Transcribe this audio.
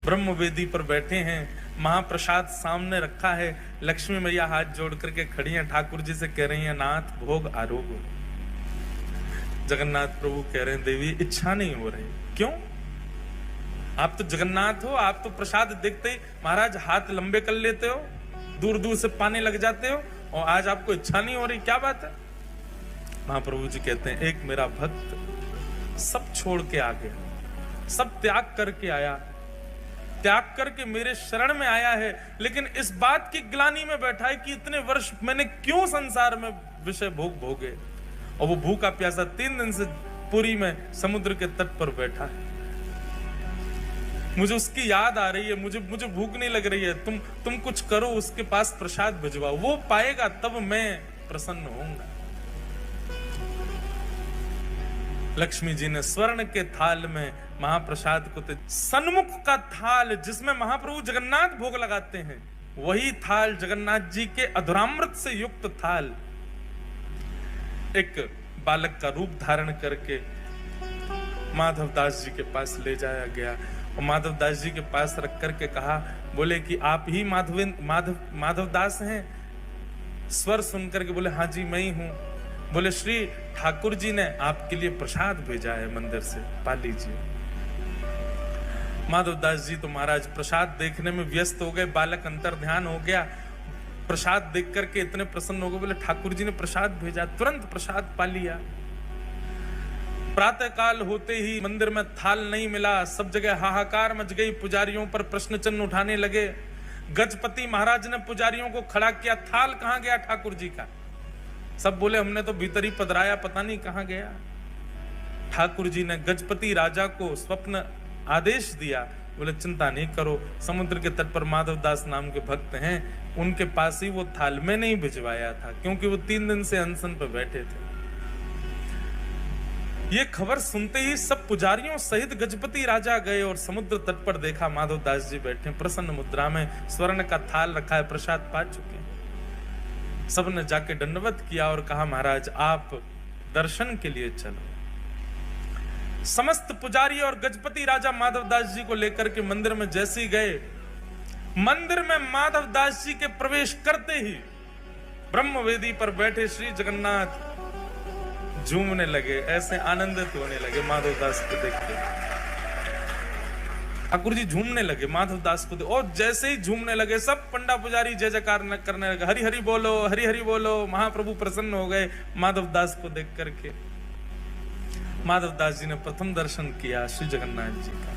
ब्रह्म वेदी पर बैठे हैं, महाप्रसाद सामने रखा है। लक्ष्मी मैया हाथ जोड़ करके खड़ी हैं, ठाकुर जी से कह रही हैं, नाथ भोग आरोग। जगन्नाथ प्रभु कह रहे हैं, देवी इच्छा नहीं हो रही। क्यों? आप तो जगन्नाथ हो, आप तो प्रसाद देखते ही महाराज हाथ लंबे कर लेते हो, दूर दूर से पाने लग जाते हो, और आज आपको इच्छा नहीं हो रही, क्या बात है? महाप्रभु जी कहते हैं, एक मेरा भक्त सब छोड़ के आ गया, सब त्याग करके आया, त्याग करके मेरे शरण में आया है, लेकिन इस बात की ग्लानि में बैठा है कि इतने वर्ष मैंने क्यों संसार में विषय भोग भोगे। और वो भूखा प्यासा 3 दिन से पुरी में समुद्र के तट पर बैठा है। मुझे उसकी याद आ रही है, मुझे भूख नहीं लग रही है, तुम कुछ करो, उसके पास प्रसाद भिजवाओ, वो पाएगा तब मैं प्रसन्न होऊंगा। लक्ष्मी जी ने स्वर्ण के थाल में महाप्रसाद को, सन्मुख का थाल जिसमें महाप्रभु जगन्नाथ भोग लगाते हैं, वही थाल जगन्नाथ जी के अधुरामृत से युक्त थाल एक बालक का रूप धारण करके माधवदास जी के पास ले जाया गया। और माधवदास जी के पास रख करके कहा, बोले कि आप ही माधवदास हैं? स्वर सुनकर के बोले, हाँ जी मैं ही हूं। बोले, श्री ठाकुर जी ने आपके लिए प्रसाद भेजा है मंदिर से, पा लीजिए। माधवदास जी तो महाराज प्रसाद देखने में व्यस्त हो गए, बालक अंतर ध्यान हो गया, प्रसाद देख करके इतने प्रसन्न हो गए, बोले ठाकुर जी ने प्रसाद भेजा, तुरंत प्रसाद पा लिया। प्रातः काल होते ही मंदिर में थाल नहीं मिला, सब जगह हाहाकार मच गई, पुजारियों पर प्रश्न चिन्ह उठाने लगे। गजपति महाराज ने पुजारियों को खड़ा किया, थाल कहां गया ठाकुर जी का? सब बोले, हमने तो भीतर ही पधराया, पता नहीं कहां गया। ठाकुर जी ने गजपति राजा को स्वप्न आदेश दिया, बोले चिंता नहीं करो, समुद्र के तट पर माधवदास नाम के भक्त हैं, उनके पास ही वो थाल में नहीं भिजवाया था, क्योंकि वो 3 दिन से अनशन पर बैठे थे। ये खबर सुनते ही सब पुजारियों सहित गजपति राजा गए और समुद्र तट पर देखा माधवदास जी बैठे प्रसन्न मुद्रा में, स्वर्ण का थाल रखा है, प्रसाद पा चुके। सबने जाके दंडवत किया और कहा, महाराज आप दर्शन के लिए चलो। समस्त पुजारी और गजपति राजा माधवदास जी को लेकर के मंदिर में जैसे ही गए, मंदिर में माधवदास जी के प्रवेश करते ही ब्रह्मवेदी पर बैठे श्री जगन्नाथ झूमने लगे, ऐसे आनंदित होने लगे माधवदास को देख के। ठाकुर जी झूमने लगे माधवदास को देख, और जैसे ही झूमने लगे सब पंडा पुजारी जय जयकार करने लगे, हरि हरि बोलो, हरि हरि बोलो। महाप्रभु प्रसन्न हो गए माधवदास को देख करके। माधवदास जी ने प्रथम दर्शन किया श्री जगन्नाथ जी का।